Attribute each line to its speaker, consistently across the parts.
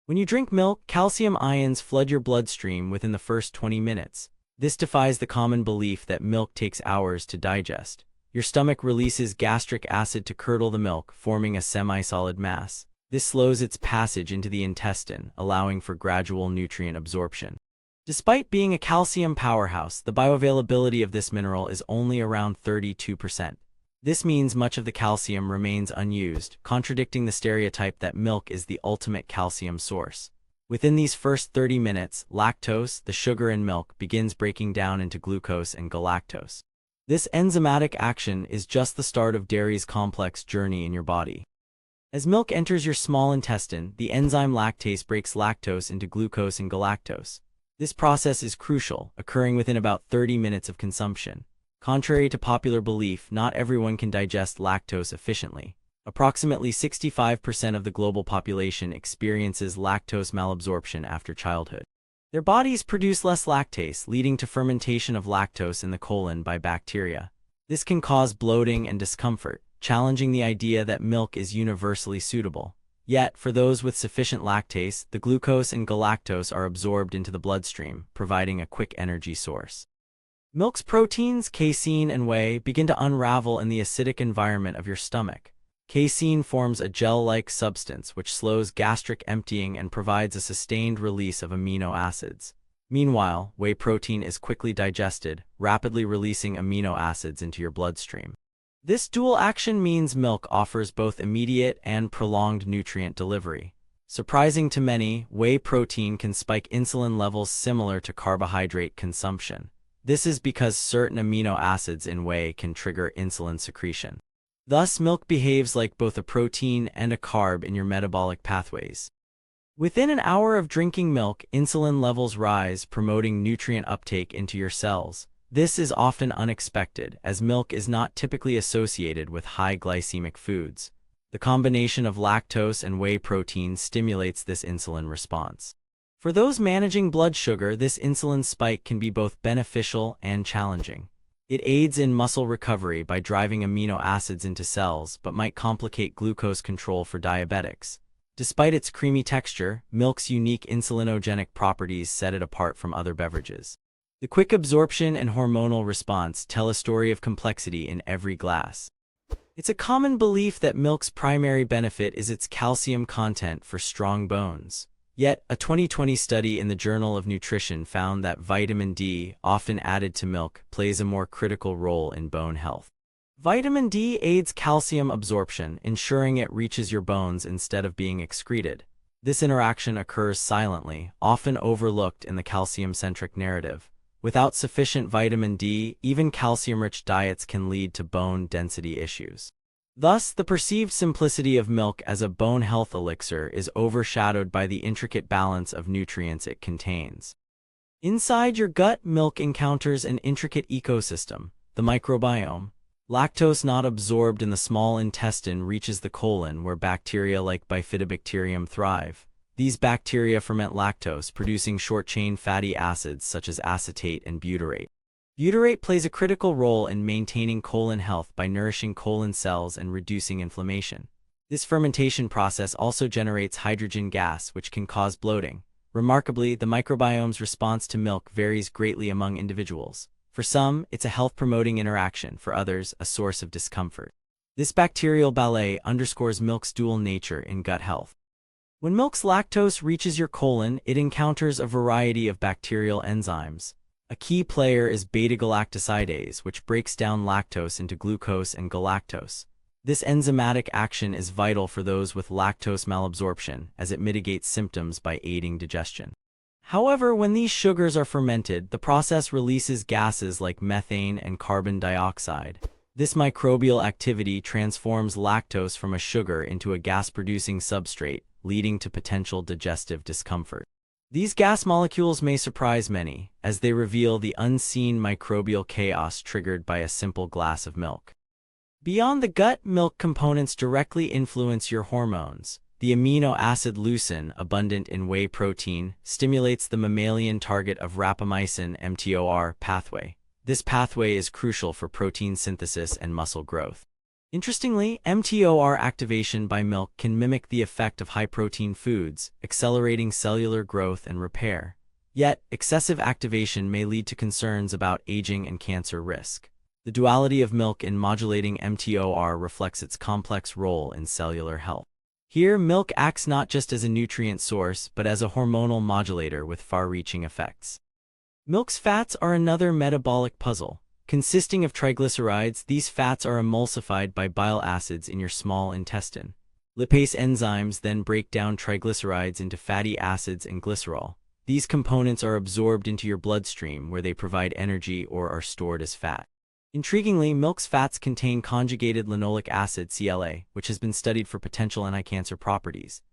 Speaker 1: When you drink milk, calcium ions flood your bloodstream within the first 20 minutes. This defies the common belief that milk takes hours to digest. Your stomach releases gastric acid to curdle the milk, forming a semi-solid mass. This slows its passage into the intestine, allowing for gradual nutrient absorption. Despite being a calcium powerhouse, the bioavailability of this mineral is only around 32%. This means much of the calcium remains unused, contradicting the stereotype that milk is the ultimate calcium source. Within these first 30 minutes, lactose, the sugar in milk, begins breaking down into glucose and galactose. This enzymatic action is just the start of dairy's complex journey in your body. As milk enters your small intestine, the enzyme lactase breaks lactose into glucose and galactose. This process is crucial, occurring within about 30 minutes of consumption. Contrary to popular belief, not everyone can digest lactose efficiently. Approximately 65% of the global population experiences lactose malabsorption after childhood. Their bodies produce less lactase, leading to fermentation of lactose in the colon by bacteria. This can cause bloating and discomfort, challenging the idea that milk is universally suitable. Yet, for those with sufficient lactase, the glucose and galactose are absorbed into the bloodstream, providing a quick energy source. Milk's proteins, casein and whey, begin to unravel in the acidic environment of your stomach. Casein forms a gel-like substance which slows gastric emptying and provides a sustained release of amino acids. Meanwhile, whey protein is quickly digested, rapidly releasing amino acids into your bloodstream. This dual action means milk offers both immediate and prolonged nutrient delivery. Surprising to many, whey protein can spike insulin levels similar to carbohydrate consumption. This is because certain amino acids in whey can trigger insulin secretion. Thus, milk behaves like both a protein and a carb in your metabolic pathways. Within an hour of drinking milk, insulin levels rise, promoting nutrient uptake into your cells. This is often unexpected, as milk is not typically associated with high glycemic foods. The combination of lactose and whey protein stimulates this insulin response. For those managing blood sugar, this insulin spike can be both beneficial and challenging. It aids in muscle recovery by driving amino acids into cells, but might complicate glucose control for diabetics. Despite its creamy texture, milk's unique insulinogenic properties set it apart from other beverages. The quick absorption and hormonal response tell a story of complexity in every glass. It's a common belief that milk's primary benefit is its calcium content for strong bones. Yet, a 2020 study in the Journal of Nutrition found that vitamin D, often added to milk, plays a more critical role in bone health. Vitamin D aids calcium absorption, ensuring it reaches your bones instead of being excreted. This interaction occurs silently, often overlooked in the calcium-centric narrative. Without sufficient vitamin D, even calcium-rich diets can lead to bone density issues. Thus, the perceived simplicity of milk as a bone health elixir is overshadowed by the intricate balance of nutrients it contains. Inside your gut, milk encounters an intricate ecosystem, the microbiome. Lactose not absorbed in the small intestine reaches the colon, where bacteria like Bifidobacterium thrive. These bacteria ferment lactose, producing short-chain fatty acids such as acetate and butyrate. Butyrate plays a critical role in maintaining colon health by nourishing colon cells and reducing inflammation. This fermentation process also generates hydrogen gas, which can cause bloating. Remarkably, the microbiome's response to milk varies greatly among individuals. For some, it's a health-promoting interaction; for others, a source of discomfort. This bacterial ballet underscores milk's dual nature in gut health. When milk's lactose reaches your colon, it encounters a variety of bacterial enzymes. A key player is beta-galactosidase, which breaks down lactose into glucose and galactose. This enzymatic action is vital for those with lactose malabsorption, as it mitigates symptoms by aiding digestion. However, when these sugars are fermented, the process releases gases like methane and carbon dioxide. This microbial activity transforms lactose from a sugar into a gas-producing substrate, leading to potential digestive discomfort. These gas molecules may surprise many, as they reveal the unseen microbial chaos triggered by a simple glass of milk. Beyond the gut, milk components directly influence your hormones. The amino acid leucine, abundant in whey protein, stimulates the mammalian target of rapamycin (mTOR) pathway. This pathway is crucial for protein synthesis and muscle growth. Interestingly, mTOR activation by milk can mimic the effect of high-protein foods, accelerating cellular growth and repair. Yet, excessive activation may lead to concerns about aging and cancer risk. The duality of milk in modulating mTOR reflects its complex role in cellular health. Here, milk acts not just as a nutrient source, but as a hormonal modulator with far-reaching effects. Milk's fats are another metabolic puzzle. Consisting of triglycerides, these fats are emulsified by bile acids in your small intestine. Lipase enzymes then break down triglycerides into fatty acids and glycerol. These components are absorbed into your bloodstream, where they provide energy or are stored as fat. Intriguingly, milk's fats contain conjugated linoleic acid (CLA), which has been studied for potential anti-cancer properties.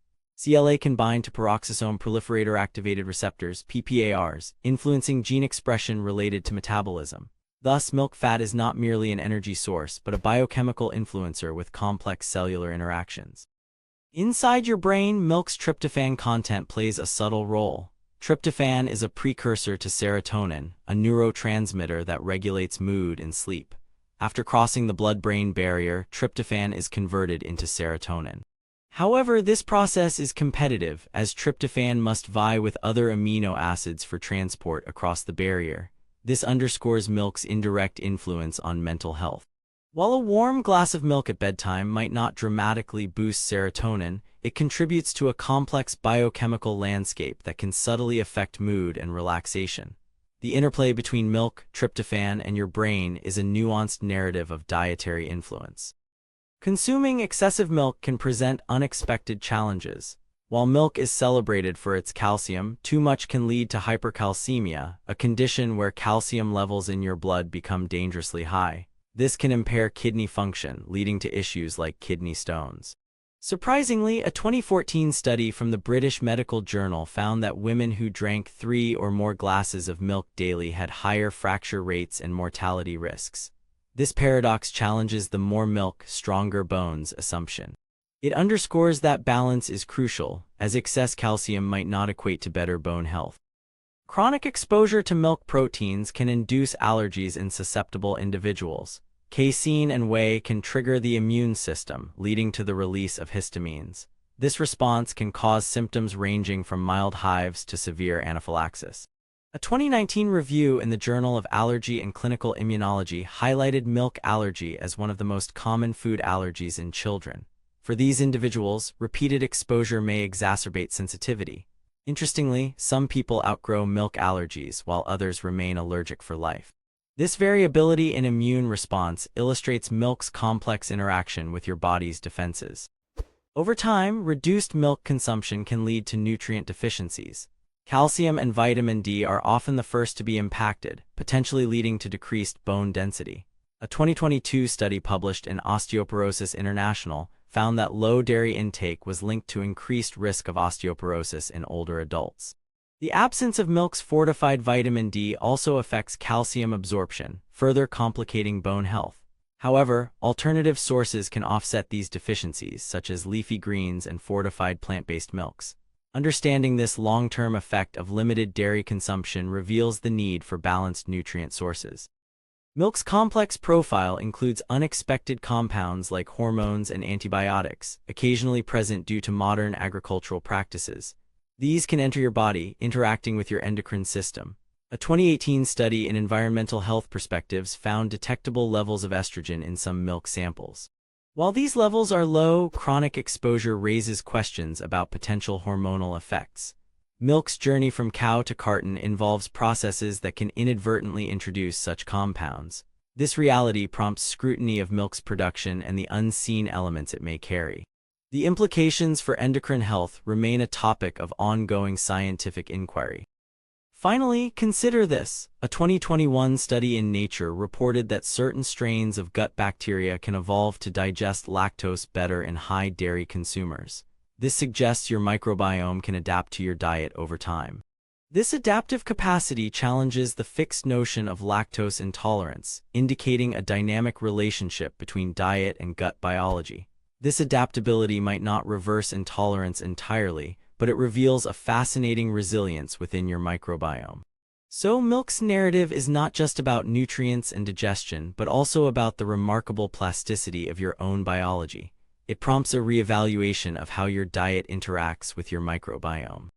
Speaker 1: CLA can bind to peroxisome proliferator activated receptors (PPARs), influencing gene expression related to metabolism. Thus, milk fat is not merely an energy source, but a biochemical influencer with complex cellular interactions. Inside your brain, milk's tryptophan content plays a subtle role. Tryptophan is a precursor to serotonin, a neurotransmitter that regulates mood and sleep. After crossing the blood-brain barrier, tryptophan is converted into serotonin. However, this process is competitive, as tryptophan must vie with other amino acids for transport across the barrier. This underscores milk's indirect influence on mental health. While a warm glass of milk at bedtime might not dramatically boost serotonin, it contributes to a complex biochemical landscape that can subtly affect mood and relaxation. The interplay between milk, tryptophan, and your brain is a nuanced narrative of dietary influence. Consuming excessive milk can present unexpected challenges. While milk is celebrated for its calcium, too much can lead to hypercalcemia, a condition where calcium levels in your blood become dangerously high. This can impair kidney function, leading to issues like kidney stones. Surprisingly, a 2014 study from the British Medical Journal found that women who drank 3 or more glasses of milk daily had higher fracture rates and mortality risks. This paradox challenges the more milk, stronger bones assumption. It underscores that balance is crucial, as excess calcium might not equate to better bone health. Chronic exposure to milk proteins can induce allergies in susceptible individuals. Casein and whey can trigger the immune system, leading to the release of histamines. This response can cause symptoms ranging from mild hives to severe anaphylaxis. A 2019 review in the Journal of Allergy and Clinical Immunology highlighted milk allergy as one of the most common food allergies in children. For these individuals, repeated exposure may exacerbate sensitivity. Interestingly, some people outgrow milk allergies while others remain allergic for life. This variability in immune response illustrates milk's complex interaction with your body's defenses. Over time, reduced milk consumption can lead to nutrient deficiencies. Calcium and vitamin D are often the first to be impacted, potentially leading to decreased bone density. A 2022 study published in Osteoporosis International found that low dairy intake was linked to increased risk of osteoporosis in older adults. The absence of milk's fortified vitamin D also affects calcium absorption, further complicating bone health. However, alternative sources can offset these deficiencies, such as leafy greens and fortified plant-based milks. Understanding this long-term effect of limited dairy consumption reveals the need for balanced nutrient sources. Milk's complex profile includes unexpected compounds like hormones and antibiotics, occasionally present due to modern agricultural practices. These can enter your body, interacting with your endocrine system. A 2018 study in Environmental Health Perspectives found detectable levels of estrogen in some milk samples. While these levels are low, chronic exposure raises questions about potential hormonal effects. Milk's journey from cow to carton involves processes that can inadvertently introduce such compounds. This reality prompts scrutiny of milk's production and the unseen elements it may carry. The implications for endocrine health remain a topic of ongoing scientific inquiry. Finally, consider this. A 2021 study in Nature reported that certain strains of gut bacteria can evolve to digest lactose better in high dairy consumers. This suggests your microbiome can adapt to your diet over time. This adaptive capacity challenges the fixed notion of lactose intolerance, indicating a dynamic relationship between diet and gut biology. This adaptability might not reverse intolerance entirely, but it reveals a fascinating resilience within your microbiome. So milk's narrative is not just about nutrients and digestion, but also about the remarkable plasticity of your own biology. It prompts a reevaluation of how your diet interacts with your microbiome.